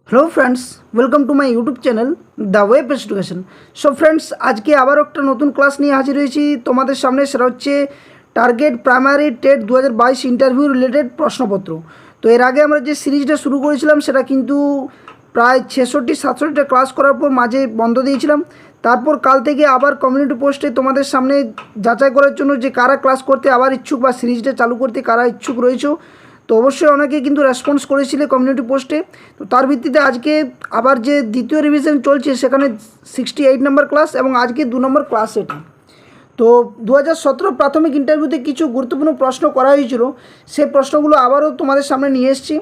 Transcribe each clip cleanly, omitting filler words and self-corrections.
Hello friends, welcome to my YouTube channel the web education. So friends, आज के आबार एक नतून क्लास नहीं हाजिर हुई तुम्हारे सामने। सेटा होच्छे target primary TET 2022 interview related प्रश्नपत्र। तो एर आगे आमरा जे सिरिजटा शुरू करेছিলাম সেটা কিন্তু প্রায় 66-67টা ক্লাস করার পর মাঝে বন্ধ দিয়েছিলাম। তারপর কাল থেকে আবার কমিউনিটি পোস্টে তোমাদের সামনে যাচাই করার জন্য যে কারা ক্লাস করতে আবার ইচ্ছুক বা সিরিজটা চালু করতে কারা ইচ্ছুক রয়েছে। তো অবশ্যই অনেকে কিন্তু রেসপন্স করেছিলে কমিউনিটি পোস্টে। তো তার ভিত্তিতে আজকে আবার যে দ্বিতীয় রিভিশন চলছে সেখানে 68 নম্বর ক্লাস এবং আজকে 2 নম্বর ক্লাস এটি। তো 2017 প্রাথমিক ইন্টারভিউতে কিছু গুরুত্বপূর্ণ প্রশ্ন করা হয়েছিল, সেই প্রশ্নগুলো আবারও তোমাদের সামনে নিয়ে এসেছি।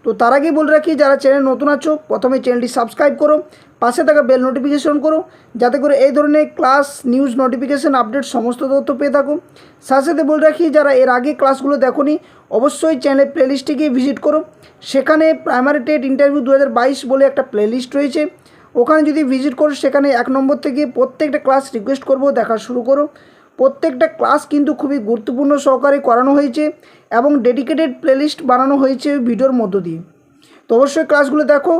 তো তার আগে বলে রাখি, যারা চ্যানেল নতুন আছো প্রথমে চ্যানেলটি সাবস্ক্রাইব করো, পাশে থাকা বেল নোটিফিকেশন করো, যাতে করে এই ধরনের ক্লাস নিউজ নোটিফিকেশন আপডেট সমস্ত তথ্য পেয়ে থাকো। সাথে সাথে বলে রাখি, যারা এর আগে ক্লাসগুলো দেখোনি অবশ্যই চ্যানেলের প্লেলিস্টটিকে ভিজিট করো। সেখানে প্রাইমারি টেট ইন্টারভিউ 2022 বলে একটা প্লেলিস্ট রয়েছে, ওখানে যদি ভিজিট করো সেখানে 1 নম্বর থেকে প্রত্যেকটা ক্লাস রিকোয়েস্ট করব দেখা শুরু করো। প্রত্যেকটা ক্লাস কিন্তু খুবই গুরুত্বপূর্ণ সহকারে করানো হয়েছে এবং ডেডিকেটেড প্লেলিস্ট বানানো হয়েছে ভিডিওর মধ্য দিয়ে। তো অবশ্যই ক্লাসগুলো দেখো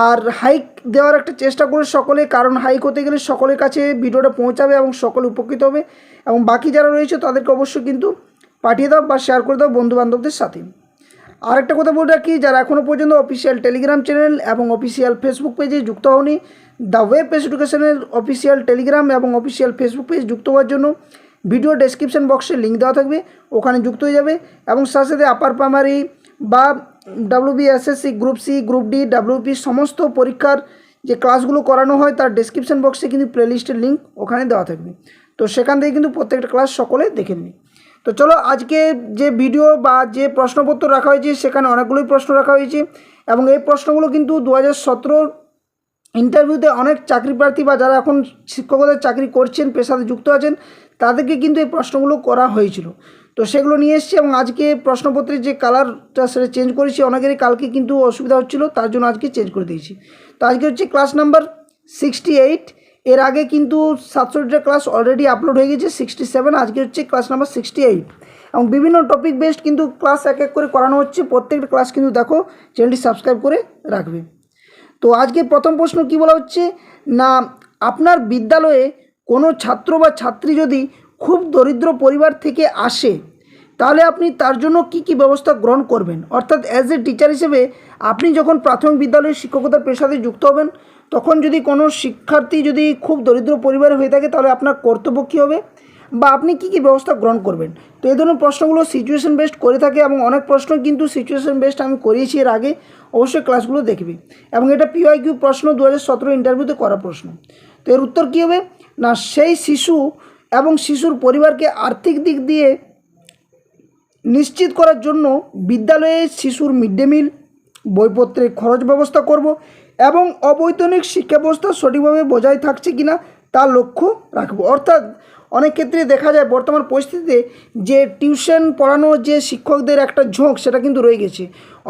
আর হাইক দেওয়ার একটা চেষ্টা করো সকলে, কারণ হাইক হতে গেলে সকলের কাছে ভিডিওটা পৌঁছাবে এবং সকলে উপকৃত হবে। এবং বাকি যারা রয়েছে তাদেরকে অবশ্যই কিন্তু পাঠিয়ে দাও বা শেয়ার করে দাও বন্ধুবান্ধবদের সাথে। আরেকটা কথা বলে রাখি, যারা এখনও পর্যন্ত অফিসিয়াল টেলিগ্রাম চ্যানেল এবং অফিসিয়াল ফেসবুক পেজে যুক্ত হওনি, দ্য ওয়েব এডুকেশনের অফিসিয়াল টেলিগ্রাম এবং অফিসিয়াল ফেসবুক পেজ যুক্ত হওয়ার জন্য ভিডিও ডেসক্রিপশন বক্সে লিঙ্ক দেওয়া থাকবে, ওখানে যুক্ত হয়ে যাবে। এবং সাথে সাথে আপার প্রাইমারি বা WBSSC, group C, group D, WP সমস্ত পরীক্ষার যে ক্লাসগুলো করানো হয় তার ডেসক্রিপশন বক্সে কিন্তু প্লেলিস্টের লিঙ্ক ওখানে দেওয়া থাকবে। তো সেখান থেকে কিন্তু প্রত্যেকটা ক্লাস সকলে দেখে নিন। তো চলো, আজকে যে ভিডিও বা যে প্রশ্নপত্র রাখা হয়েছে সেখানে অনেকগুলোই প্রশ্ন রাখা হয়েছে এবং এই প্রশ্নগুলো কিন্তু 2017 ইন্টারভিউতে অনেক চাকরি প্রার্থী বা যারা এখন শিক্ষকতার চাকরি করছেন, পেশাতে যুক্ত আছেন, তাদেরকে কিন্তু এই প্রশ্নগুলো করা হয়েছিল। তো সেগুলো নিয়ে এসেছি এবং আজকে প্রশ্নপত্রের যে কালারটা সেটা চেঞ্জ করেছি। অনেকেরই কালকে কিন্তু অসুবিধা হচ্ছিলো, তার জন্য আজকে চেঞ্জ করে দিয়েছি। তো আজকে হচ্ছে ক্লাস নাম্বার 68। এর আগে কিন্তু 67টা ক্লাস অলরেডি আপলোড হয়ে গেছে, 67। আজকে হচ্ছে ক্লাস নাম্বার 68 এবং বিভিন্ন টপিক বেসড কিন্তু ক্লাস এক এক করে করানো হচ্ছে। প্রত্যেকটা ক্লাস কিন্তু দেখো, চ্যানেলটি সাবস্ক্রাইব করে রাখবে। তো আজকে প্রথম প্রশ্ন কি বলা হচ্ছে না, আপনার বিদ্যালয়ে কোনো ছাত্র বা ছাত্রী যদি খুব দরিদ্র পরিবার থেকে আসে তাহলে আপনি তার জন্য কি কি ব্যবস্থা গ্রহণ করবেন। অর্থাৎ অ্যাজ এ টিচার হিসেবে আপনি যখন প্রাথমিক বিদ্যালয়ের শিক্ষকতার পেশাতে যুক্ত হবেন, তখন যদি কোনো শিক্ষার্থী যদি খুব দরিদ্র পরিবারে হয়ে থাকে তাহলে আপনার কর্তব্য কী হবে বা আপনি কী কী ব্যবস্থা গ্রহণ করবেন। তো এই ধরনের প্রশ্নগুলো সিচুয়েশন বেসড করে থাকে এবং অনেক প্রশ্ন কিন্তু সিচুয়েশন বেসড আমি করিয়েছি এর আগে, অবশ্যই ক্লাসগুলো দেখবে। এবং এটা PYQ প্রশ্ন 2017 ইন্টারভিউতে করা প্রশ্ন। তো এর উত্তর কী হবে না, সেই শিশু এবং শিশুর পরিবারকে আর্থিক দিক দিয়ে নিশ্চিত করার জন্য বিদ্যালয়ে শিশুর মিড ডে মিল, বইপত্রের খরচ ব্যবস্থা করব এবং অবৈতনিক শিক্ষা ব্যবস্থা সঠিকভাবে বজায় থাকছে কিনা তার লক্ষ্য রাখব। অর্থাৎ অনেক ক্ষেত্রে দেখা যায় বর্তমান পরিস্থিতিতে যে টিউশন পড়ানোর যে শিক্ষকদের একটা ঝোঁক সেটা কিন্তু রয়ে গেছে।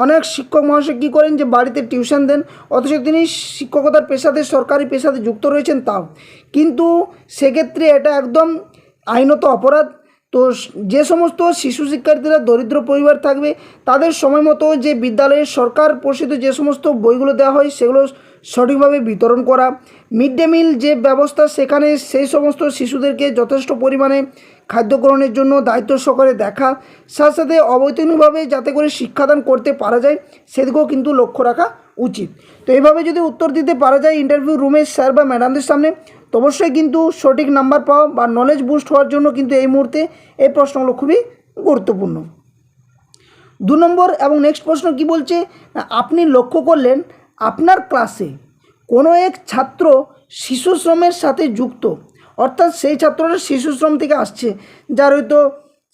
অনেক শিক্ষক মহাশয় কী করেন যে বাড়িতে টিউশন দেন, অথচ তিনি শিক্ষকতার পেশাতে সরকারি পেশাতে যুক্ত রয়েছেন তাও, কিন্তু সেক্ষেত্রে এটা একদম আইনত অপরাধ। তো যে সমস্ত শিশু শিক্ষার্থীরা দরিদ্র পরিবার থাকবে তাদের সময় মতো যে বিদ্যালয়ের সরকার পোষিত যে সমস্ত বইগুলো দেওয়া হয় সেগুলো সঠিকভাবে বিতরণ করা, মিড ডে মিল যে ব্যবস্থা সেখানে সেই সমস্ত শিশুদেরকে যথেষ্ট পরিমাণে খাদ্য গ্রহণের জন্য দায়িত্ব সহকারে দেখা, সাথে সাথে অবৈতনিকভাবে যাতে করে শিক্ষাদান করতে পারা যায় সেদিকেও কিন্তু লক্ষ্য রাখা উচিত। তো এইভাবে যদি উত্তর দিতে পারা যায় ইন্টারভিউ রুমে স্যার বা ম্যাডামদের সামনে, তো অবশ্যই কিন্তু সঠিক নাম্বার পাওয়া বা নলেজ বুস্ট হওয়ার জন্য কিন্তু এই মুহূর্তে এই প্রশ্নগুলো খুবই গুরুত্বপূর্ণ। 2 নম্বর এবং নেক্সট প্রশ্ন কি বলছে, আপনি লক্ষ্য করলেন আপনার ক্লাসে কোনো এক ছাত্র শিশু শ্রমের সাথে যুক্ত, অর্থাৎ সেই ছাত্রটা শিশু শ্রম থেকে আসছে, যার হয়তো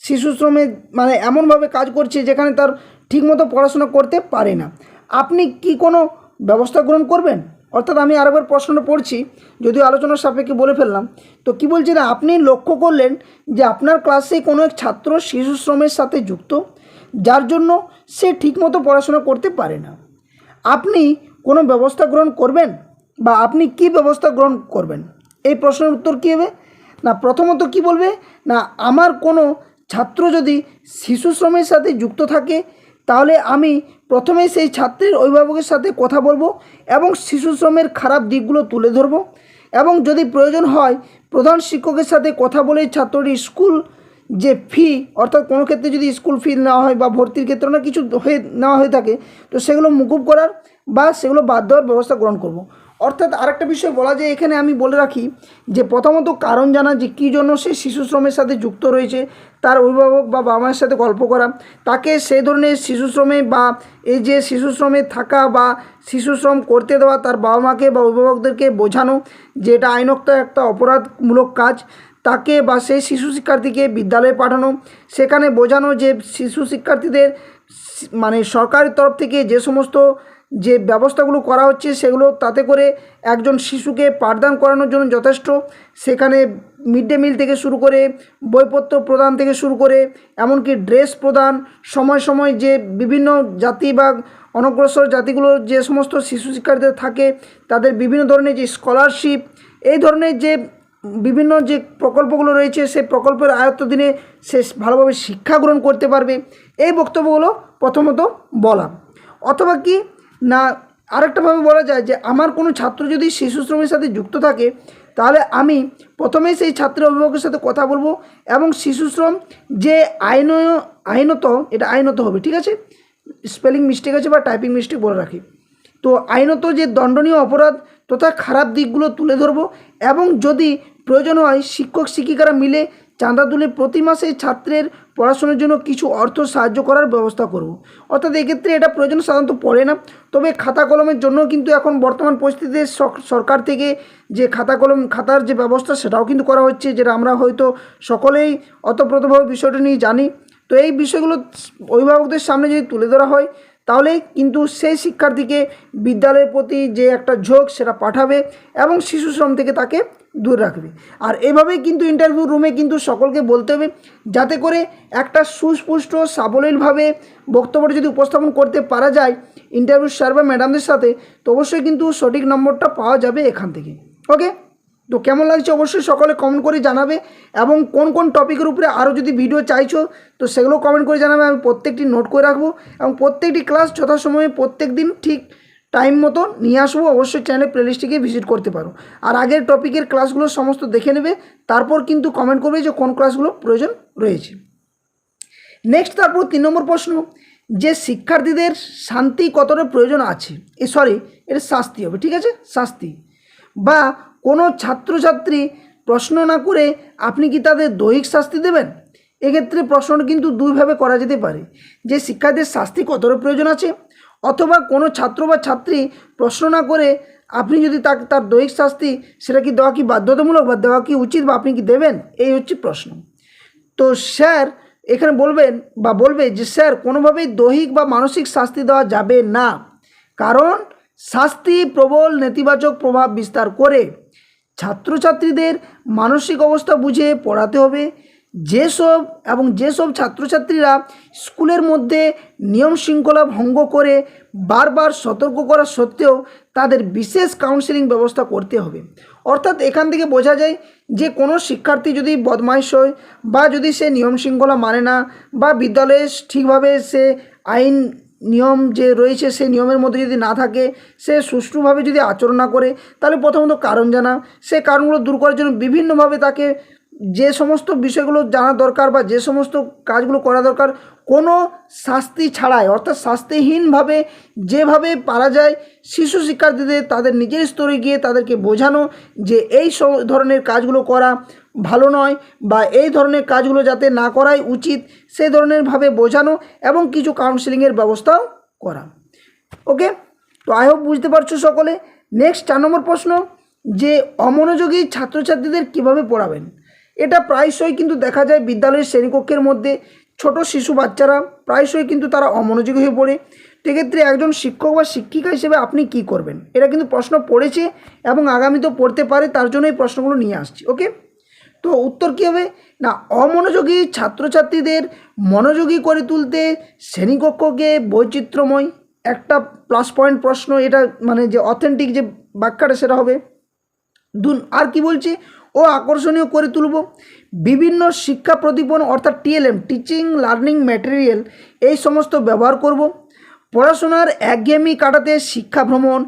শিশু শ্রমে মানে এমনভাবে কাজ করছে যেখানে তার ঠিকমতো পড়াশোনা করতে পারে না, আপনি কি কোনো ব্যবস্থা গ্রহণ করবেন। অর্থাৎ আমি আরেকবার প্রশ্নটা পড়ছি, যদিও আলোচনার সাপেক্ষে বলে ফেললাম। তো কী বলছে না, আপনি লক্ষ্য করলেন যে আপনার ক্লাসে কোনো এক ছাত্র শিশু শ্রমের সাথে যুক্ত, যার জন্য সে ঠিকমতো পড়াশোনা করতে পারে না, আপনি কোনো ব্যবস্থা গ্রহণ করবেন বা আপনি কি ব্যবস্থা গ্রহণ করবেন। এই প্রশ্নের উত্তর কী হবে না, প্রথমত কি বলবে না, আমার কোনো ছাত্র যদি শিশু শ্রমের সাথে যুক্ত থাকে তাহলে আমি প্রথমেই সেই ছাত্রের অভিভাবকের সাথে কথা বলবো এবং শিশু শ্রমের খারাপ দিকগুলো তুলে ধরবো এবং যদি প্রয়োজন হয় প্রধান শিক্ষকের সাথে কথা বলে ছাত্রটি স্কুল যে ফি অর্থাৎ কোনো ক্ষেত্রে যদি স্কুল ফি নেওয়া হয় বা ভর্তির ক্ষেত্রে না কিছু হয়ে নেওয়া হয়ে থাকে তো সেগুলো মুকুব করার বা সেগুলো বাদ দেওয়ার ব্যবস্থা গ্রহণ করব। অর্থাৎ আরেকটা বিষয় বলা যায় এখানে আমি বলে রাখি যে প্রথমত কারণ জানা যে কী জন্য সে শিশু শ্রমের সাথে যুক্ত রয়েছে, তার অভিভাবক বা বাবা মায়ের সাথে গল্প করা, তাকে সেই ধরনের শিশু শ্রমে বা এই যে শিশু শ্রমে থাকা বা শিশু শ্রম করতে দেওয়া তার বাবা মাকে বা অভিভাবকদেরকে বোঝানো যে এটা আইনত একটা অপরাধমূলক কাজ, তাকে বা সেই শিশু শিক্ষার্থীকে বিদ্যালয়ে পাঠানো, সেখানে বোঝানো যে শিশু শিক্ষার্থীদের মানে সরকারের তরফ থেকে যে সমস্ত যে ব্যবস্থাগুলো করা হচ্ছে সেগুলো তাতে করে একজন শিশুকে পাঠদান করানোর জন্য যথেষ্ট, সেখানে মিড ডে মিল থেকে শুরু করে বইপত্র প্রদান থেকে শুরু করে এমনকি ড্রেস প্রদান, সময় সময় যে বিভিন্ন জাতি বা অনগ্রসর জাতিগুলোর যে সমস্ত শিশু শিক্ষার্থীদের থাকে তাদের বিভিন্ন ধরনের যে স্কলারশিপ, এই ধরনের যে বিভিন্ন যে প্রকল্পগুলো রয়েছে সেই প্রকল্পের আয়ত্তদিনে সে ভালোভাবে শিক্ষা গ্রহণ করতে পারবে, এই বক্তব্যগুলো প্রথমত বলা। অথবা কি না আরেকটাভাবে বলা যায় যে আমার কোনো ছাত্র যদি শিশু শ্রমের সাথে যুক্ত থাকে তাহলে আমি প্রথমেই সেই ছাত্রের অভিভাবকের সাথে কথা বলবো এবং শিশু শ্রম যে আইনত এটা আইনত হবে, ঠিক আছে, স্পেলিং মিস্টেক আছে বা টাইপিং মিস্টেক বলে রাখি, তো আইনত যে দণ্ডনীয় অপরাধ তথা খারাপ দিকগুলো তুলে ধরবো এবং যদি প্রয়োজন হয় শিক্ষক শিক্ষিকারা মিলে চাঁদা তুলে প্রতি মাসে ছাত্রের পড়াশোনার জন্য কিছু অর্থ সাহায্য করার ব্যবস্থা করব। অর্থাৎ এক্ষেত্রে এটা প্রয়োজন সাধারণত পড়ে না, তবে খাতা কলমের জন্য কিন্তু এখন বর্তমান পরিস্থিতিতে সরকার থেকে যে খাতার যে ব্যবস্থা সেটাও কিন্তু করা হচ্ছে, যেটা আমরা হয়তো সকলেই অতপ্রতভাবে বিষয়টা নিয়ে জানি। তো এই বিষয়গুলো অভিভাবকদের সামনে যদি তুলে ধরা হয় তাহলে কিন্তু সেই শিক্ষার্থীকে বিদ্যালয়ের প্রতি যে একটা ঝোঁক সেটা পাঠাবে এবং শিশু শ্রম থেকে তাকে দূর রাখবে। আর এভাবেই কিন্তু ইন্টারভিউ রুমে কিন্তু সকলকে বলতে হবে যাতে করে একটা সুস্পষ্ট সাবলীলভাবে বক্তব্যটা যদি উপস্থাপন করতে পারা যায় ইন্টারভিউ স্যার বা ম্যাডামদের সাথে, তো অবশ্যই কিন্তু সঠিক নম্বরটা পাওয়া যাবে এখান থেকে। ওকে, তো কেমন লাগছে অবশ্যই সকলে কমেন্ট করে জানাবে এবং কোন কোন টপিকের উপরে আরও যদি ভিডিও চাইছো তো সেগুলো কমেন্ট করে জানাবে, আমি প্রত্যেকটি নোট করে রাখবো এবং প্রত্যেকটি ক্লাস যথাসময়ে প্রত্যেক দিন ঠিক টাইম মতো নিয়ে আসবো। অবশ্যই চ্যানেলের প্লেলিস্টটিকে ভিজিট করতে পারো আর আগের টপিকের ক্লাসগুলো সমস্ত দেখে নেবে, তারপর কিন্তু কমেন্ট করবে যে কোন ক্লাসগুলো প্রয়োজন রয়েছে। নেক্সট তারপর 3 নম্বর প্রশ্ন, যে শিক্ষার্থীদের শান্তি কতটা প্রয়োজন আছে, এটা শাস্তি হবে, ঠিক আছে, শাস্তি বা কোনো ছাত্রছাত্রী প্রশ্ন না করে আপনি কি তাদের দৈহিক শাস্তি দেবেন? এক্ষেত্রে প্রশ্নটা কিন্তু দুইভাবে করা যেতে পারে, যে শিক্ষার্থীদের শাস্তি কতটা প্রয়োজন আছে, অথবা কোনো ছাত্র বা ছাত্রী প্রশ্ন না করে আপনি যদি তার দৈহিক শাস্তি সেটা কি দেওয়া কি বাধ্যতামূলক বা দেওয়া কি উচিত বা আপনি কি দেবেন, এই হচ্ছে প্রশ্ন। তো স্যার এখানে বলবে যে স্যার কোনোভাবেই দৈহিক বা মানসিক শাস্তি দেওয়া যাবে না, কারণ শাস্তি প্রবল নেতিবাচক প্রভাব বিস্তার করে। ছাত্রছাত্রীদের মানসিক অবস্থা বুঝে পড়াতে হবে। যেসব ছাত্রছাত্রীরা স্কুলের মধ্যে নিয়ম শৃঙ্খলা ভঙ্গ করে বারবার সতর্ক করা সত্ত্বেও তাদের বিশেষ কাউন্সেলিং ব্যবস্থা করতে হবে। অর্থাৎ এখান থেকে বোঝা যায় যে কোনো শিক্ষার্থী যদি বদমাইশ হয় বা যদি সে নিয়ম শৃঙ্খলা মানে না বা বিদ্যালয়ে ঠিকভাবে সে আইন নিয়ম যে রয়েছে সেই নিয়মের মধ্যে যদি না থাকে, সে সুষ্ঠুভাবে যদি আচরণ না করে, তাহলে প্রথমত কারণ জানা, সেই কারণগুলো দূর করার জন্য বিভিন্নভাবে তাকে যে সমস্ত বিষয়গুলো জানা দরকার বা যে সমস্ত কাজগুলো করা দরকার কোনো শাস্তি ছাড়াই, অর্থাৎ শাস্তিহীনভাবে যেভাবে পারা যায় শিশু শিক্ষার্থীদের তাদের নিজের স্তরে গিয়ে তাদেরকে বোঝানো যে এই ধরনের কাজগুলো করা ভালো নয় বা এই ধরনের কাজগুলো যাতে না করাই উচিত সেই ধরনেরভাবে বোঝানো এবং কিছু কাউন্সেলিংয়ের ব্যবস্থাও করা। ওকে, তো আই হোপ বুঝতে পারছো সকলে। নেক্সট 4 নম্বর প্রশ্ন, যে অমনোযোগী ছাত্রছাত্রীদের কিভাবে পড়াবেন। এটা প্রায়শই কিন্তু দেখা যায় বিদ্যালয়ের শ্রেণীকক্ষের মধ্যে ছোট শিশু বাচ্চারা প্রায়শই কিন্তু তারা অমনোযোগী হয়ে পড়ে। সেক্ষেত্রে একজন শিক্ষক বা শিক্ষিকা হিসেবে আপনি কি করবেন, এটা কিন্তু প্রশ্ন পড়েছে এবং আগামীতেও পড়তে পারে, তার জন্য এই প্রশ্নগুলো নিয়ে আসছি। ওকে, তো উত্তর কী হবে না, অমনোযোগী ছাত্রছাত্রীদের মনোযোগী করে তুলতে শ্রেণীকক্ষকে বৈচিত্র্যময় একটা প্লাস পয়েন্ট প্রশ্ন, এটা মানে যে অথেন্টিক যে ব্যাখ্যাটা সেটা হবে। আর কি বলছে, ও আকর্ষণীয় করে তুলব। বিভিন্ন শিক্ষা প্রদীপন অর্থাৎ টিএলএম, টিচিং লার্নিং ম্যাটেরিয়াল, এই সমস্ত ব্যবহার করব। পড়াশোনার একঘেয়েমি কাটাতে শিক্ষা ভ্রমণ,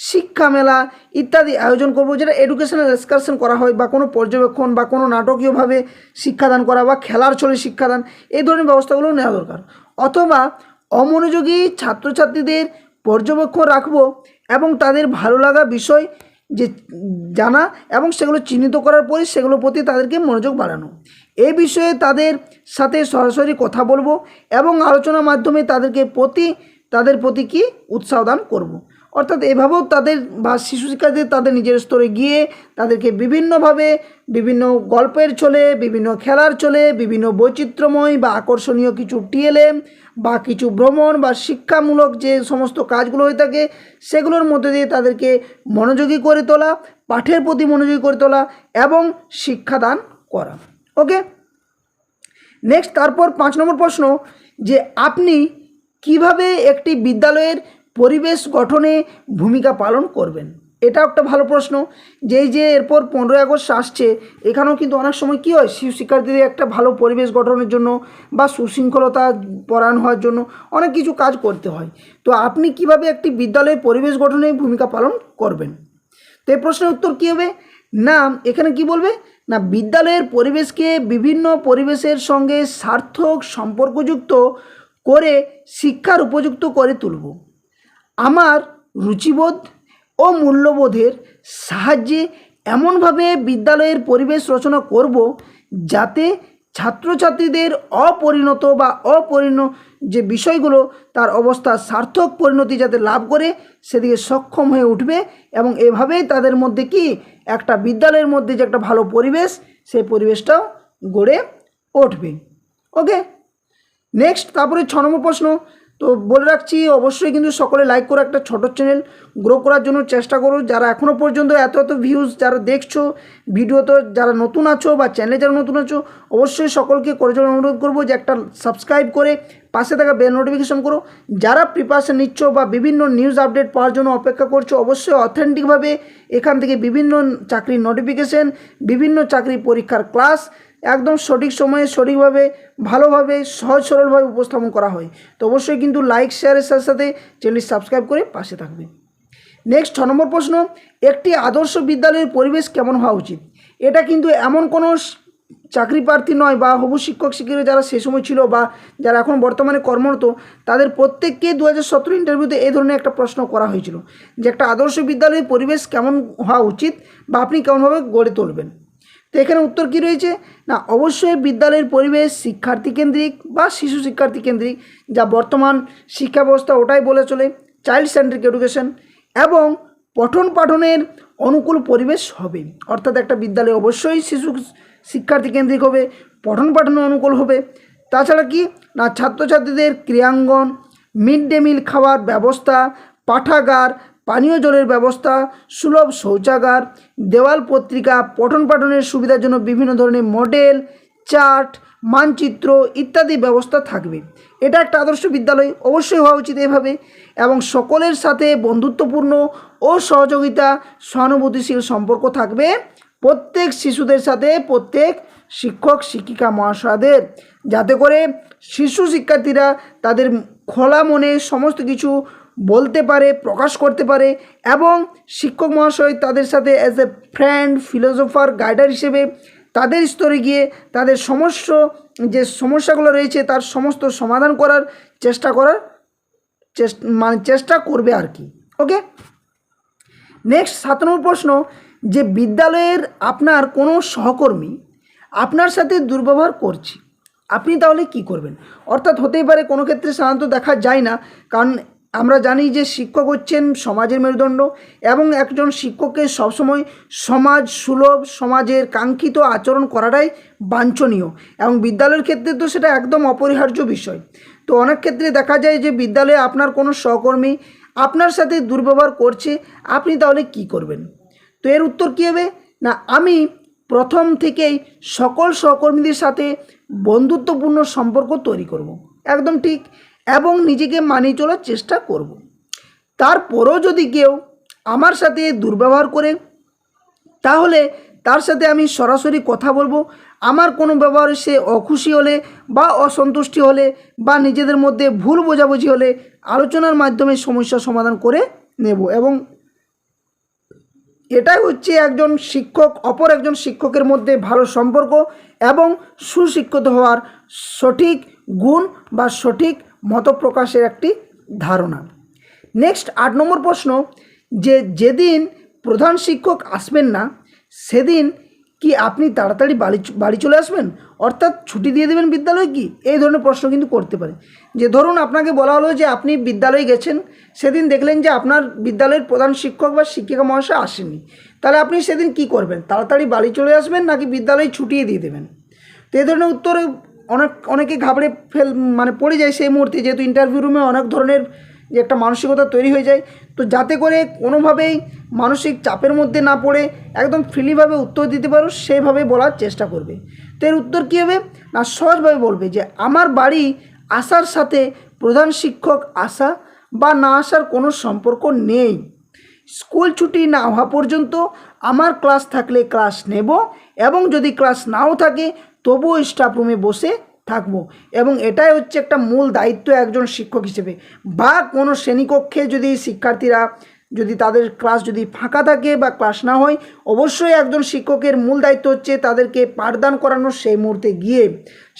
শিক্ষা মেলা ইত্যাদি আয়োজন করব, যেটা এডুকেশনাল এক্সকারশন করা হয়, বা কোনো পর্যবেক্ষণ বা কোনো নাটকীয়ভাবে শিক্ষাদান করা বা খেলার ছলে শিক্ষাদান, এই ধরনের ব্যবস্থাগুলো নেওয়া দরকার। অথবা অমনোযোগী ছাত্রছাত্রীদের পর্যবেক্ষণ রাখব এবং তাদের ভালো লাগা বিষয় যে জানা এবং সেগুলো চিহ্নিত করার পরে সেগুলোর প্রতি তাদেরকে মনোযোগ বাড়ানো। এই বিষয়ে তাদের সাথে সরাসরি কথা বলবো এবং আলোচনার মাধ্যমে তাদের প্রতি কি উৎসাহ দান করব। অর্থাৎ এভাবেও তাদের বা শিশু শিক্ষার্থীদের তাদের নিজের স্তরে গিয়ে তাদেরকে বিভিন্নভাবে বিভিন্ন গল্পের ছলে, বিভিন্ন খেলার ছলে, বিভিন্ন বৈচিত্র্যময় বা আকর্ষণীয় কিছু টিএলএম বা কিছু ভ্রমণ বা শিক্ষামূলক যে সমস্ত কাজগুলো হয়ে থাকে সেগুলোর মধ্যে দিয়ে তাদেরকে মনোযোগী করে তোলা, পাঠের প্রতি মনোযোগী করে তোলা এবং শিক্ষাদান করা। ওকে, নেক্সট তারপর 5 নম্বর প্রশ্ন, যে আপনি কিভাবে একটি বিদ্যালয়ের পরিবেশ গঠনে ভূমিকা পালন করবেন। এটা একটা ভালো প্রশ্ন। যে এরপর 15ই আগস্ট আসছে, এখানেও কিন্তু অনেক সময় কী হয়, শিশু শিক্ষার্থীদের একটা ভালো পরিবেশ গঠনের জন্য বা সুশৃঙ্খলতা পরায়ণ হওয়ার জন্য অনেক কিছু কাজ করতে হয়। তো আপনি কিভাবে একটি বিদ্যালয়ের পরিবেশ গঠনে ভূমিকা পালন করবেন? তো এই প্রশ্নের উত্তর কী হবে না, এখানে কি বলবে না, বিদ্যালয়ের পরিবেশকে বিভিন্ন পরিবেশের সঙ্গে সার্থক সম্পর্কযুক্ত করে শিক্ষার উপযুক্ত করে তুলব। আমার রুচিবোধ ও মূল্যবোধের সাহায্যে এমনভাবে বিদ্যালয়ের পরিবেশ রচনা করব যাতে ছাত্রছাত্রীদের অপরিণত বা যে বিষয়গুলো তার অবস্থা সার্থক পরিণতি যাতে লাভ করে সেদিকে সক্ষম হয়ে উঠবে এবং এভাবেই তাদের মধ্যে কি একটা বিদ্যালয়ের মধ্যে যে একটা ভালো পরিবেশ, সেই পরিবেশটাও গড়ে উঠবে। ওকে, নেক্সট তারপরে 6 নম্বর প্রশ্ন। তো বলে রাখছি, অবশ্যই কিন্তু সকলে লাইক করে একটা ছোট চ্যানেল গ্রো করার জন্য চেষ্টা করো। যারা এখনও পর্যন্ত এত ভিউজ যারা দেখছো ভিডিওতে, যারা নতুন আছো বা চ্যানেলে যারা নতুন আছো, অবশ্যই সকলকে করে জন্য অনুরোধ করবো যে একটা সাবস্ক্রাইব করে পাশে থাকা বেল নোটিফিকেশন করো। যারা প্রিপারেশন নিচ্ছ বা বিভিন্ন নিউজ আপডেট পাওয়ার জন্য অপেক্ষা করছো, অবশ্যই অথেন্টিকভাবে এখান থেকে বিভিন্ন চাকরির নোটিফিকেশন, বিভিন্ন চাকরি পরীক্ষার ক্লাস একদম সঠিক সময়ে সঠিকভাবে ভালোভাবে সহজ সরলভাবে উপস্থাপন করা হয়। তো অবশ্যই কিন্তু লাইক শেয়ারের সাথে সাথে চ্যানেলটি সাবস্ক্রাইব করে পাশে থাকবে। নেক্সট 6 নম্বর প্রশ্ন, একটি আদর্শ বিদ্যালয়ের পরিবেশ কেমন হওয়া উচিত। এটা কিন্তু এমন কোনো চাকরি প্রার্থী নয় বা হবু শিক্ষক শিক্ষিকা যারা সে সময় ছিল বা যারা এখন বর্তমানে কর্মরত, তাদের প্রত্যেককে 2017 ইন্টারভিউতে এই ধরনের একটা প্রশ্ন করা হয়েছিল যে একটা আদর্শ বিদ্যালয়ের পরিবেশ কেমন হওয়া উচিত বা আপনি কেমনভাবে গড়ে তুলবেন। তো এখানে উত্তর কী রয়েছে না, অবশ্যই বিদ্যালয়ের পরিবেশ শিক্ষার্থী কেন্দ্রিক বা শিশু শিক্ষার্থী কেন্দ্রিক, যা বর্তমান শিক্ষা ব্যবস্থা ওটাই বলে চলে, চাইল্ড সেন্ট্রিক এডুকেশন, এবং পঠন পাঠনের অনুকূল পরিবেশ হবে। অর্থাৎ একটা বিদ্যালয় অবশ্যই শিশু শিক্ষার্থী কেন্দ্রিক হবে, পঠন পাঠনের অনুকূল হবে। তাছাড়া কি না, ছাত্রছাত্রীদের ক্রীড়াঙ্গন, মিড ডে মিল খাওয়ার ব্যবস্থা, পাঠাগার, পানীয় জলের ব্যবস্থা, সুলভ শৌচাগার, দেওয়াল পত্রিকা, পঠন পাঠনের সুবিধার জন্য বিভিন্ন ধরনের মডেল, চার্ট, মানচিত্র ইত্যাদি ব্যবস্থা থাকবে। এটা একটা আদর্শ বিদ্যালয় অবশ্যই হওয়া উচিত এভাবে, এবং সকলের সাথে বন্ধুত্বপূর্ণ ও সহযোগিতা সহানুভূতিশীল সম্পর্ক থাকবে প্রত্যেক শিশুদের সাথে, প্রত্যেক শিক্ষক শিক্ষিকা মহাশয়দের, যাতে করে শিশু শিক্ষার্থীরা তাদের খোলা মনে সমস্ত কিছু বলতে পারে, প্রকাশ করতে পারে, এবং শিক্ষক মহাশয় তাদের সাথে অ্যাজ এ ফ্রেন্ড, ফিলোসোফার, গাইডার হিসেবে তাদের স্তরে গিয়ে তাদের যে সমস্যাগুলো রয়েছে তার সমস্ত সমাধান করার চেষ্টা করবে আর কি। ওকে, নেক্সট 7 নম্বর প্রশ্ন, যে বিদ্যালয়ের আপনার কোনো সহকর্মী আপনার সাথে দুর্ব্যবহার করছে, আপনি তাহলে কি করবেন। অর্থাৎ হতেই পারে কোনো ক্ষেত্রে সাধারণত দেখা যায় না, কারণ আমরা জানি যে শিক্ষক হচ্ছেন সমাজের মেরুদণ্ড এবং একজন শিক্ষককে সবসময় সমাজ সুলভ, সমাজের কাঙ্ক্ষিত আচরণ করাটাই বাঞ্ছনীয়, এবং বিদ্যালয়ের ক্ষেত্রে তো সেটা একদম অপরিহার্য বিষয়। তো অনেক ক্ষেত্রে দেখা যায় যে বিদ্যালয়ে আপনার কোনো সহকর্মী আপনার সাথে দুর্ব্যবহার করছে, আপনি তাহলে কি করবেন। তো এর উত্তর কী হবে না, আমি প্রথম থেকেই সকল সহকর্মীদের সাথে বন্ধুত্বপূর্ণ সম্পর্ক তৈরি করব, একদম ঠিক, এবং নিজেকে মানিয়ে চলার চেষ্টা করব। তারপরও যদি কেউ আমার সাথে দুর্ব্যবহার করে, তাহলে তার সাথে আমি সরাসরি কথা বলবো। আমার কোনো ব্যবহারে সে অখুশি হলে বা অসন্তুষ্টি হলে বা নিজেদের মধ্যে ভুল বোঝাবুঝি হলে আলোচনার মাধ্যমে সমস্যা সমাধান করে নেব। এবং এটাই হচ্ছে একজন শিক্ষক অপর একজন শিক্ষকের মধ্যে ভালো সম্পর্ক এবং সুশিক্ষিত হওয়ার সঠিক গুণ বা সঠিক মত প্রকাশের একটি ধারণা। নেক্সট 8 নম্বর প্রশ্ন, যেদিন প্রধান শিক্ষক আসবেন না সেদিন কি আপনি তাড়াতাড়ি বাড়ি চলে আসবেন, অর্থাৎ ছুটি দিয়ে দেবেন বিদ্যালয় কি? এই ধরনের প্রশ্ন কিন্তু করতে পারে। যে ধরুন আপনাকে বলা হলো যে আপনি বিদ্যালয়ে গেছেন, সেদিন দেখলেন যে আপনার বিদ্যালয়ের প্রধান শিক্ষক বা শিক্ষিকা মহাশয় আসেনি, তাহলে আপনি সেদিন কি করবেন? তাড়াতাড়ি বাড়ি চলে আসবেন নাকি বিদ্যালয় ছুটিয়ে দিয়ে দেবেন? তো এই ধরনের উত্তরে অনেকে ঘাবড়ে পড়ে যায় সেই মুহূর্তে, যেহেতু ইন্টারভিউ রুমে অনেক ধরনের যে একটা মানসিকতা তৈরি হয়ে যায়। তো যাতে করে কোনোভাবেই মানসিক চাপের মধ্যে না পড়ে একদম ফ্রিলিভাবে উত্তর দিতে পারো সেইভাবে বলার চেষ্টা করবে। তো এর উত্তর কী হবে না, সহজভাবে বলবে যে আমার বাড়ি আসার সাথে প্রধান শিক্ষক আসা বা না আসার কোনো সম্পর্ক নেই। স্কুল ছুটি না হওয়া পর্যন্ত আমার ক্লাস থাকলে ক্লাস নেব এবং যদি ক্লাস নাও থাকে তবুও স্টাফ রুমে বসে থাকবো। এবং এটাই হচ্ছে একটা মূল দায়িত্ব একজন শিক্ষক হিসেবে। বা কোনো শ্রেণীকক্ষে যদি শিক্ষার্থীরা যদি তাদের ক্লাস যদি ফাঁকা থাকে বা ক্লাস না হয়, অবশ্যই একজন শিক্ষকের মূল দায়িত্ব হচ্ছে তাদেরকে পাঠদান করানো। সেই মুহূর্তে গিয়ে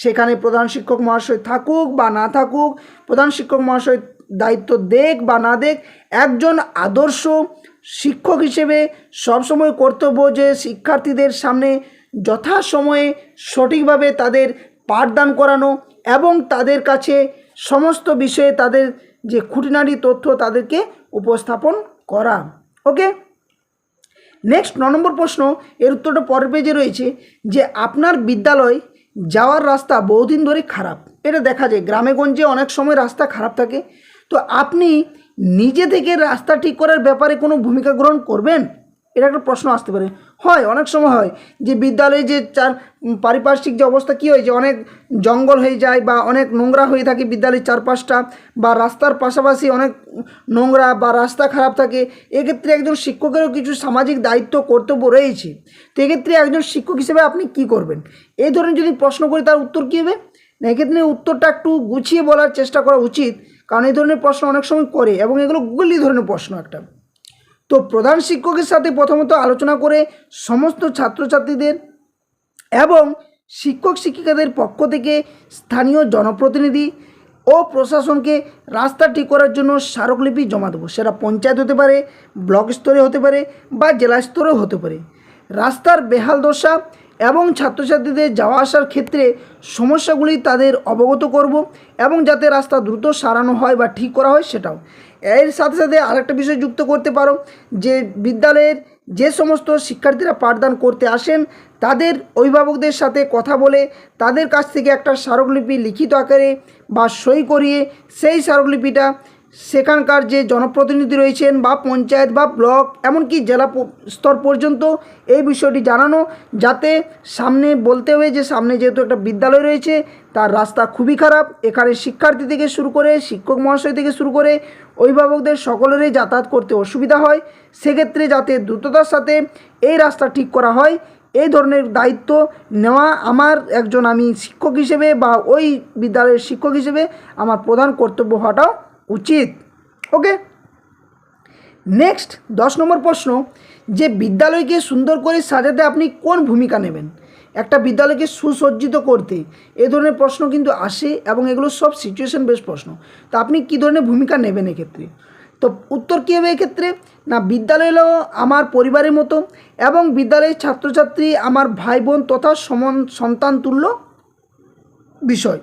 সেখানে প্রধান শিক্ষক মহাশয় থাকুক বা না থাকুক, প্রধান শিক্ষক মহাশয় দায়িত্ব দেখ বা না দেখ, একজন আদর্শ শিক্ষক হিসেবে সবসময় কর্তব্য যে শিক্ষার্থীদের সামনে যথাসময়ে সঠিকভাবে তাদের পাঠদান করানো এবং তাদের কাছে সমস্ত বিষয়ে তাদের যে খুঁটিনাটি তথ্য তাদেরকে উপস্থাপন করা। ওকে, নেক্সট 9 নম্বর প্রশ্ন, এর উত্তরটা পরের পেজে রয়েছে যে আপনার বিদ্যালয় যাওয়ার রাস্তা বহুদিন ধরে খারাপ। এটা দেখা যায় গ্রামে গঞ্জে অনেক সময় রাস্তা খারাপ থাকে। তো আপনি নিজে থেকে রাস্তা ঠিক করার ব্যাপারে কোনো ভূমিকা গ্রহণ করবেন? এটা একটা প্রশ্ন আসতে পারে। হয়, অনেক সময় হয় যে বিদ্যালয়ে যে পারিপার্শ্বিক যে অবস্থা কী হয় যে অনেক জঙ্গল হয়ে যায় বা অনেক নোংরা হয়ে থাকে বিদ্যালয়ের চারপাশটা, বা রাস্তার পাশাপাশি অনেক নোংরা বা রাস্তা খারাপ থাকে। এক্ষেত্রে একজন শিক্ষকেরও কিছু সামাজিক দায়িত্ব কর্তব্য রয়েছে। তো এক্ষেত্রে একজন শিক্ষক হিসেবে আপনি কি করবেন? এই ধরনের যদি প্রশ্ন করি তার উত্তর কী হবে না, এক্ষেত্রে উত্তরটা একটু গুছিয়ে বলার চেষ্টা করা উচিত, কারণ এই ধরনের প্রশ্ন অনেক সময় করে এবং এগুলো গুগলি ধরনের প্রশ্ন একটা। তো প্রধান শিক্ষকের সাথে প্রথমত আলোচনা করে সমস্ত ছাত্রছাত্রীদের এবং শিক্ষক শিক্ষিকাদের পক্ষ থেকে স্থানীয় জনপ্রতিনিধি ও প্রশাসনকে রাস্তা ঠিক করার জন্য স্মারকলিপি জমা দেবো। সেটা পঞ্চায়েত হতে পারে, ব্লক স্তরে হতে পারে বা জেলা স্তরেও হতে পারে। রাস্তার বেহাল দশা এবং ছাত্রছাত্রীদের যাওয়া আসার ক্ষেত্রে সমস্যাগুলি তাদের অবগত করব এবং যাতে রাস্তা দ্রুত সারানো হয় বা ঠিক করা হয় সেটাও। এর সাথে সাথে আরেকটা বিষয় যুক্ত করতে পারো যে বিদ্যালয়ের যে সমস্ত শিক্ষার্থীরা পাঠদান করতে আসেন তাদের অভিভাবকদের সাথে কথা বলে তাদের কাছ থেকে একটা স্মারকলিপি লিখিত আকারে বা সই করিয়ে সেই স্মারকলিপিটা সেখানকার যে জনপ্রতিনিধি রয়েছেন বা পঞ্চায়েত বা ব্লক এমনকি জেলা স্তর পর্যন্ত এই বিষয়টি জানানো, যাতে সামনে বলতে হবে যে সামনে যেহেতু একটা বিদ্যালয় রয়েছে তার রাস্তা খুবই খারাপ, এখানে শিক্ষার্থী থেকে শুরু করে শিক্ষক মহাশয় থেকে শুরু করে অভিভাবকদের সকলেরই যাতায়াত করতে অসুবিধা হয়, সেক্ষেত্রে যাতে দ্রুততার সাথে এই রাস্তা ঠিক করা হয় এই ধরনের দায়িত্ব নেওয়া আমি শিক্ষক হিসেবে বা ওই বিদ্যালয়ের শিক্ষক হিসেবে আমার প্রধান কর্তব্য হওয়াটাও উচিত। ওকে, নেক্সট 10 নম্বর প্রশ্ন, যে বিদ্যালয়কে সুন্দর করে সাজাতে আপনি কোন ভূমিকা নেবেন? একটা বিদ্যালয়কে সুসজ্জিত করতে এই ধরনের প্রশ্ন কিন্তু আসে এবং এগুলো সব সিচুয়েশন বেস প্রশ্ন। তো আপনি কী ধরনের ভূমিকা নেবেন এক্ষেত্রে? তো উত্তর কী হবে এক্ষেত্রে না, বিদ্যালয় হলো আমার পরিবারের মতো এবং বিদ্যালয়ের ছাত্রছাত্রী আমার ভাই বোন তথা সন্তান তুল্য বিষয়।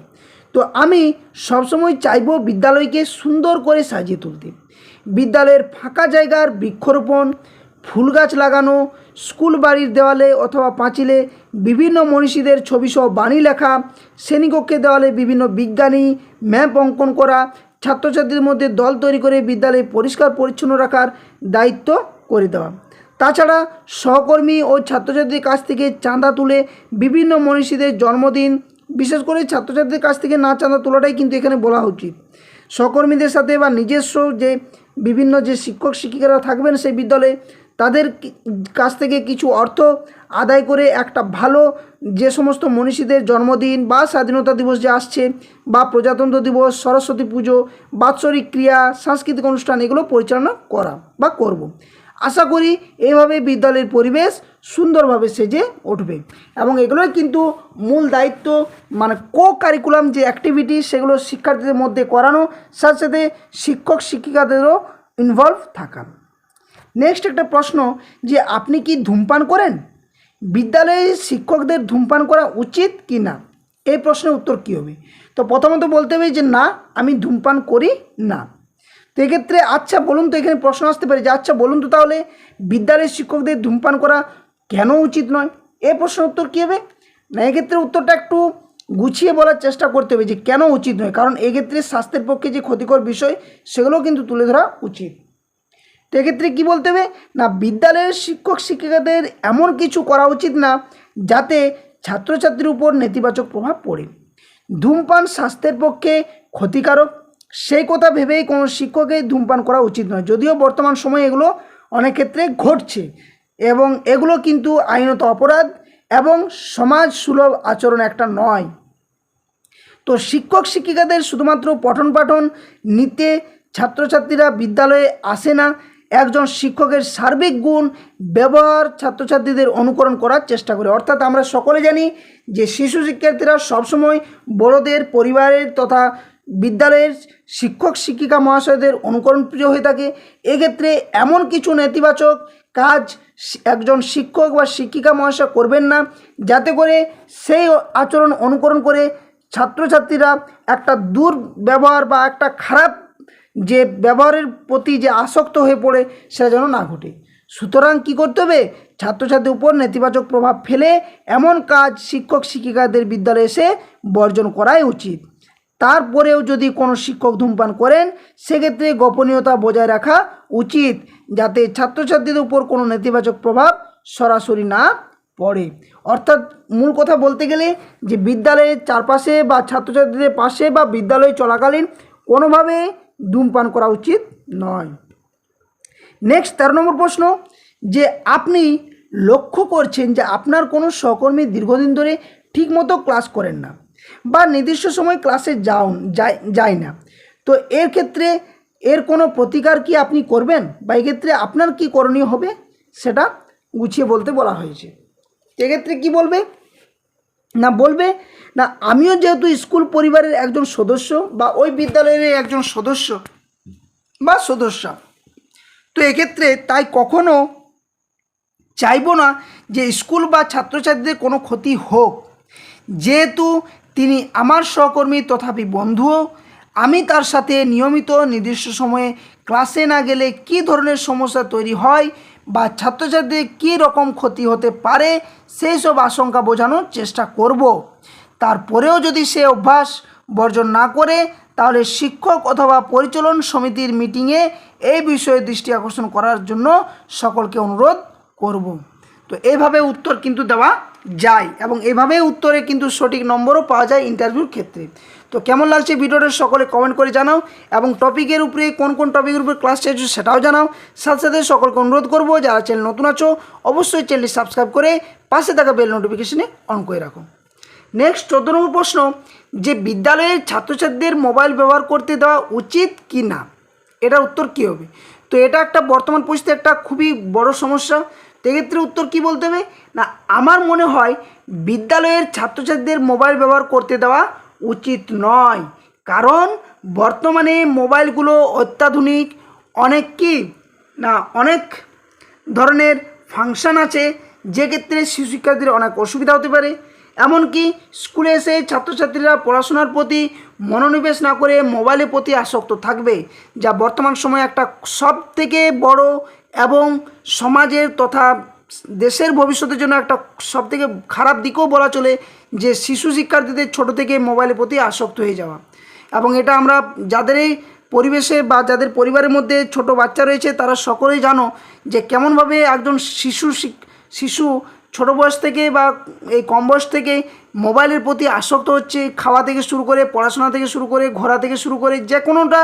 তো আমি সবসময় চাইব বিদ্যালয়কে সুন্দর করে সাজিয়ে তুলতে। বিদ্যালয়ের ফাঁকা জায়গার বৃক্ষরোপণ, ফুল গাছ লাগানো, স্কুল বাড়ির দেওয়ালে অথবা পাঁচিলে বিভিন্ন মনীষীদের ছবিসহ বাণী লেখা, শ্রেণীকক্ষের দেওয়ালে বিভিন্ন বিজ্ঞানী ম্যাপ অঙ্কন করা, ছাত্রছাত্রীদের মধ্যে দল তৈরি করে বিদ্যালয় পরিষ্কার পরিচ্ছন্ন রাখার দায়িত্ব করে দেওয়া। তাছাড়া সহকর্মী ও ছাত্রছাত্রীদের কাছ থেকে চাঁদা তুলে বিভিন্ন মনীষীদের জন্মদিন, বিশেষ করে ছাত্রছাত্রীদের কাছ থেকে না চাঁদা তোলাটাই কিন্তু এখানে বলা উচিত। সহকর্মীদের সাথে বা নিজস্ব যে বিভিন্ন যে শিক্ষক শিক্ষিকারা থাকবেন সেই বিদ্যালয়ে তাদের কাছ থেকে কিছু অর্থ আদায় করে একটা ভালো যে সমস্ত মনীষীদের জন্মদিন বা স্বাধীনতা দিবস যে আসছে বা প্রজাতন্ত্র দিবস, সরস্বতী পুজো, বাৎসরিক ক্রিয়া, সাংস্কৃতিক অনুষ্ঠান এগুলো পরিচালনা করা বা করব। আশা করি এইভাবে বিদ্যালয়ের পরিবেশ সুন্দরভাবে সেজে উঠবে এবং এগুলোই কিন্তু মূল দায়িত্ব, মানে কো কারিকুলাম যে অ্যাক্টিভিটি সেগুলো শিক্ষার্থীদের মধ্যে করানো, সাথে সাথে শিক্ষক শিক্ষিকাদেরও ইনভলভ থাকা। নেক্সট একটা প্রশ্ন যে আপনি কি ধূমপান করেন? বিদ্যালয়ে শিক্ষকদের ধূমপান করা উচিত কি না, এই প্রশ্নের উত্তর কী হবে? তো প্রথমত বলতে হবে যে না, আমি ধূমপান করি না। তো এক্ষেত্রে আচ্ছা বলুন তো, এখানে প্রশ্ন আসতে পারে যে আচ্ছা বলুন তো তাহলে বিদ্যালয়ের শিক্ষকদের ধূমপান করা কেন উচিত নয়, এই প্রশ্নের উত্তর কী হবে? না, এক্ষেত্রে উত্তরটা একটু গুছিয়ে বলার চেষ্টা করতে হবে যে কেন উচিত নয়, কারণ এক্ষেত্রে স্বাস্থ্যের পক্ষে যে ক্ষতিকর বিষয় সেগুলোও কিন্তু তুলে ধরা উচিত। তো এক্ষেত্রে কী বলতে হবে না, বিদ্যালয়ের শিক্ষক শিক্ষিকাদের এমন কিছু করা উচিত না যাতে ছাত্রছাত্রীর উপর নেতিবাচক প্রভাব পড়ে। ধূমপান স্বাস্থ্যের পক্ষে ক্ষতিকারক, সেই কথা ভেবেই কোনো শিক্ষকের ধূমপান করা উচিত নয়, যদিও বর্তমান সময়ে এগুলো অনেক ক্ষেত্রে ঘটছে এবং এগুলো কিন্তু আইনত অপরাধ এবং সমাজ সুলভ আচরণ একটা নয়। তো শিক্ষক শিক্ষিকাদের শুধুমাত্র পঠন পাঠন নিতে ছাত্রছাত্রীরা বিদ্যালয়ে আসে না, একজন শিক্ষকের সার্বিক গুণ ব্যবহার ছাত্রছাত্রীদের অনুকরণ করার চেষ্টা করে। অর্থাৎ আমরা সকলে জানি যে শিশু শিক্ষার্থীরা সবসময় বড়দের, পরিবারের তথা বিদ্যালয়ের শিক্ষক শিক্ষিকা মহাশয়দের অনুকরণ প্রিয় হয়ে থাকে। এক্ষেত্রে এমন কিছু নেতিবাচক কাজ একজন শিক্ষক বা শিক্ষিকা মহাশয় করবেন না যাতে করে সেই আচরণ অনুকরণ করে ছাত্রছাত্রীরা একটা দুর্ব্যবহার বা একটা খারাপ যে ব্যবহারের প্রতি যে আসক্ত হয়ে পড়ে সেটা যেন না ঘটে। সুতরাং কী করতে হবে, ছাত্রছাত্রীর উপর নেতিবাচক প্রভাব ফেলে এমন কাজ শিক্ষক শিক্ষিকাদের বিদ্যালয়ে এসে বর্জন করাই উচিত। তারপরেও যদি কোনো শিক্ষক ধূমপান করেন সেক্ষেত্রে গোপনীয়তা বজায় রাখা উচিত যাতে ছাত্রছাত্রীদের উপর কোনো নেতিবাচক প্রভাব সরাসরি না পড়ে। অর্থাৎ মূল কথা বলতে গেলে যে বিদ্যালয়ের চারপাশে বা ছাত্রছাত্রীদের পাশে বা বিদ্যালয় চলাকালীন কোনোভাবে ধূমপান করা উচিত নয়। নেক্সট 13 নম্বর প্রশ্ন যে আপনি লক্ষ্য করছেন যে আপনার কোনো সহকর্মী দীর্ঘদিন ধরে ঠিকমতো ক্লাস করেন না বা নির্দিষ্ট সময় ক্লাসে যায় না, তো এর ক্ষেত্রে এর কোনো প্রতিকার কি আপনি করবেন বা এক্ষেত্রে আপনার কি করণীয় হবে সেটা গুছিয়ে বলতে বলা হয়েছে। এক্ষেত্রে কি বলবে না, বলবে না আমিও যেহেতু স্কুল পরিবারের একজন সদস্য বা ওই বিদ্যালয়ের একজন সদস্য বা সদস্যা, তো এক্ষেত্রে তাই কখনো চাইবো না যে স্কুল বা ছাত্রছাত্রীদের কোনো ক্ষতি হোক। যেহেতু তিনি আমার সহকর্মী তথাপি বন্ধুও, আমি তার সাথে নিয়মিত নির্দিষ্ট সময়ে ক্লাসে না গেলে কী ধরনের সমস্যা তৈরি হয় বা ছাত্রছাত্রীদের কী রকম ক্ষতি হতে পারে সেই সব আশঙ্কা বোঝানোর চেষ্টা করব। তারপরেও যদি সে অভ্যাস বর্জন না করে তাহলে শিক্ষক অথবা পরিচালন সমিতির মিটিংয়ে এই বিষয়ে দৃষ্টি আকর্ষণ করার জন্য সকলকে অনুরোধ করব। তো এইভাবে উত্তর কিন্তু দেওয়া যায় এবং এইভাবে উত্তরে কিন্তু সঠিক নম্বরও পাওয়া যায় ইন্টারভিউর ক্ষেত্রে। তো কেমন লাগছে ভিডিওটা সকলে কমেন্ট করে জানাও এবং টপিকের উপরে কোন কোন টপিকের উপরে ক্লাস চাইছো সেটাও জানাও। সাথে সাথে সকলকে অনুরোধ করব যারা চ্যানেল নতুন আছো অবশ্যই চ্যানেলটি সাবস্ক্রাইব করে পাশে থাকা বেল নোটিফিকেশনে অন করে রাখো। নেক্সট 14 নম্বর প্রশ্ন যে বিদ্যালয়ের ছাত্রছাত্রীদের মোবাইল ব্যবহার করতে দেওয়া উচিত কি না, এটার উত্তর কী হবে? তো এটা একটা বর্তমান পরিস্থিতি একটা খুবই বড় সমস্যা। তো এক্ষেত্রে উত্তর কী বলতে হবে না, আমার মনে হয় বিদ্যালয়ের ছাত্রছাত্রীদের মোবাইল ব্যবহার করতে দেওয়া উচিত নয়, কারণ বর্তমানে মোবাইলগুলো অত্যাধুনিক, অনেক ধরনের ফাংশন আছে যে ক্ষেত্রে শিশু শিক্ষার্থীদের অনেক অসুবিধা হতে পারে। এমনকি স্কুলে এসে ছাত্রছাত্রীরা পড়াশোনার প্রতি মনোনিবেশ না করে মোবাইলের প্রতি আসক্ত থাকবে, যা বর্তমান সময়ে একটা সবথেকে বড় এবং সমাজের তথা দেশের ভবিষ্যতের জন্য একটা সবথেকে খারাপ দিকও বলা চলে যে শিশু শিক্ষার্থীদের ছোট থেকে মোবাইলের প্রতি আসক্ত হয়ে যাওয়া। এবং এটা আমরা যাদের এই পরিবেশে বা যাদের পরিবারের মধ্যে ছোট বাচ্চা রয়েছে তারা সকলেই জানো যে কেমনভাবে একজন শিশু ছোট বয়স থেকে বা এই কম বয়স থেকে মোবাইলের প্রতি আসক্ত হচ্ছে, খাওয়া থেকে শুরু করে পড়াশোনা থেকে শুরু করে ঘোরা থেকে শুরু করে যে কোনোটা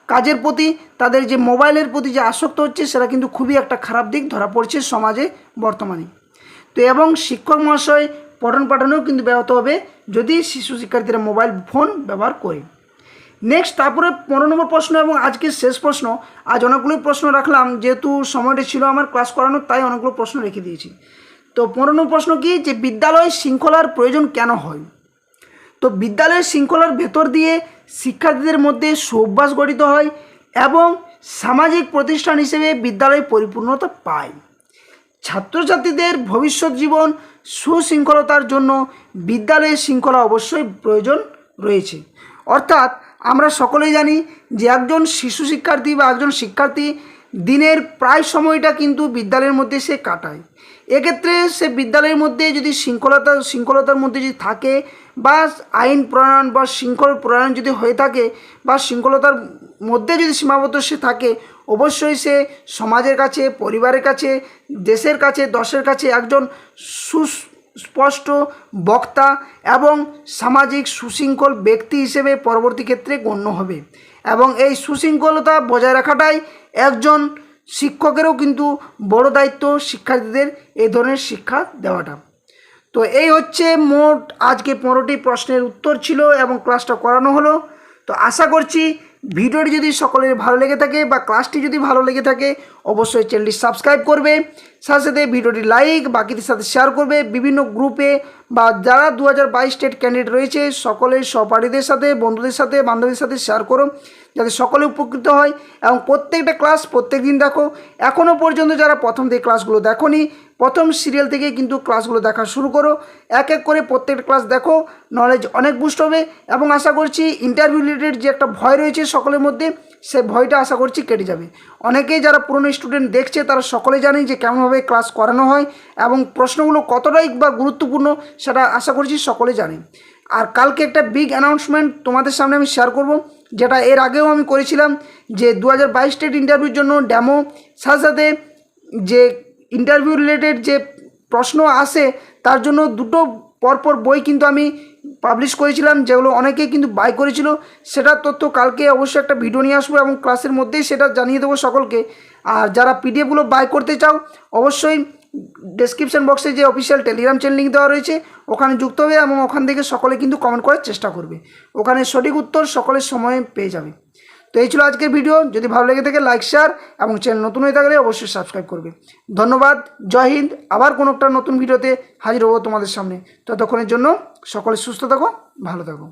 কাজের প্রতি, তাদের যে মোবাইলের প্রতি যে আসক্ত হচ্ছে, সেটা কিন্তু খুবই একটা খারাপ দিক ধরা পড়ছে সমাজে বর্তমানে। তো এবং শিক্ষক মহাশয় পঠন পাঠনেও কিন্তু ব্যাহত হবে যদি শিশু শিক্ষার্থীরা মোবাইল ফোন ব্যবহার করে। নেক্সট, তারপরে 15 নম্বর প্রশ্ন এবং আজকের শেষ প্রশ্ন। আজ অনেকগুলো প্রশ্ন রাখলাম, যেহেতু সময়টা ছিল আমার ক্লাস করানোর, তাই অনেকগুলো প্রশ্ন রেখে দিয়েছি। তো 15 নম্বর প্রশ্ন কি, যে বিদ্যালয়ে শৃঙ্খলার প্রয়োজন কেন হয়? তো বিদ্যালয়ের শৃঙ্খলার ভেতর দিয়ে শিক্ষার্থীদের মধ্যে সুঅভ্যাস গঠিত হয় এবং সামাজিক প্রতিষ্ঠান হিসেবে বিদ্যালয় পরিপূর্ণতা পায়। ছাত্রছাত্রীদের ভবিষ্যৎ জীবন সুশৃঙ্খলতার জন্য বিদ্যালয়ের শৃঙ্খলা অবশ্যই প্রয়োজন রয়েছে। অর্থাৎ আমরা সকলেই জানি যে একজন শিশু শিক্ষার্থী বা একজন শিক্ষার্থী দিনের প্রায় সময়টা কিন্তু বিদ্যালয়ের মধ্যে সে কাটায়। এক্ষেত্রে সে বিদ্যালয়ের মধ্যে যদি শৃঙ্খলতার মধ্যে যদি থাকে বা আইন প্রণয়ন বা শৃঙ্খল প্রণয়ন যদি হয়ে থাকে বা শৃঙ্খলতার মধ্যে যদি সীমাবদ্ধ সে থাকে, অবশ্যই সে সমাজের কাছে, পরিবারের কাছে, দেশের কাছে, দশের কাছে একজন সুস্পষ্ট বক্তা এবং সামাজিক সুশৃঙ্খল ব্যক্তি হিসেবে পরবর্তী ক্ষেত্রে গণ্য হবে। এবং এই সুশৃঙ্খলতা বজায় রাখাটাই একজন শিক্ষকেরও কিন্তু বড় দায়িত্ব, শিক্ষার্থীদের এই ধরনের শিক্ষা দেওয়াটা। তো এই হচ্ছে মোট আজকে 15টি প্রশ্নের উত্তর ছিল এবং ক্লাসটা করানো হলো। তো আশা করছি ভিডিওটি যদি সকলের ভালো লেগে থাকে বা ক্লাসটি যদি ভালো লেগে থাকে, অবশ্যই চ্যানেলটি সাবস্ক্রাইব করবে, সাথে সাথে ভিডিওটি লাইক, বাকিদের সাথে শেয়ার করবে বিভিন্ন গ্রুপে, বা যারা 2022 স্টেট ক্যান্ডিডেট রয়েছে সকলের সহপাঠীদের সাথে, বন্ধুদের সাথে, বান্ধবীদের সাথে শেয়ার করো, যাতে সকলে উপকৃত হয়। এবং প্রত্যেকটা ক্লাস প্রত্যেক দিন দেখো। এখনও পর্যন্ত যারা প্রথম থেকে ক্লাসগুলো দেখোনি, প্রথম সিরিয়াল থেকে কিন্তু ক্লাসগুলো দেখা শুরু করো, এক এক করে প্রত্যেকটা ক্লাস দেখো, নলেজ অনেক বুস্ট হবে। এবং আশা করছি ইন্টারভিউ রিলেটেড যে একটা ভয় রয়েছে সকলের মধ্যে, সেই ভয়টা আশা করছি কেটে যাবে। অনেকেই যারা পুরনো স্টুডেন্ট দেখছে তারা সকলে জানে যে কেমনভাবে ক্লাস করানো হয় এবং প্রশ্নগুলো কতটাই বা গুরুত্বপূর্ণ, সেটা আশা করছি সকলে জানে। আর কালকে একটা বিগ অ্যানাউন্সমেন্ট তোমাদের সামনে আমি শেয়ার করব, যেটা এর আগেও আমি করেছিলাম, যে 2022 স্টেট ইন্টারভিউর জন্য ডেমো, সাথে সাথে যে ইন্টারভিউ রিলেটেড যে প্রশ্ন আসে তার জন্য দুটো পরপর বই কিন্তু আমি পাবলিশ করেছিলাম, যেগুলো অনেকেই কিন্তু বাই করেছিল। সেটার তথ্য কালকে অবশ্যই একটা ভিডিও নিয়ে আসবো এবং ক্লাসের মধ্যেই সেটা জানিয়ে দেবো সকলকে। আর যারা পিডিএফগুলো বাই করতে চাও, অবশ্যই ডেসক্রিপশন বক্সে যে অফিসিয়াল টেলিগ্রাম চ্যানেল লিঙ্ক দেওয়া রয়েছে ওখানে যুক্ত হবে এবং ওখান থেকে সকলে কিন্তু কমেন্ট করার চেষ্টা করবে, ওখানে সঠিক উত্তর সকলের সময়ে পেয়ে যাবে। তো এই ছিল আজকের ভিডিও। যদি ভালো লেগে থাকে লাইক, শেয়ার এবং চ্যানেল নতুন হয়ে থাকলে অবশ্যই সাবস্ক্রাইব করবে। ধন্যবাদ, জয় হিন্দ। আবার কোনো একটা নতুন ভিডিওতে হাজির হবো তোমাদের সামনে। ততক্ষণের জন্য সকলে সুস্থ থাকো, ভালো থাকো।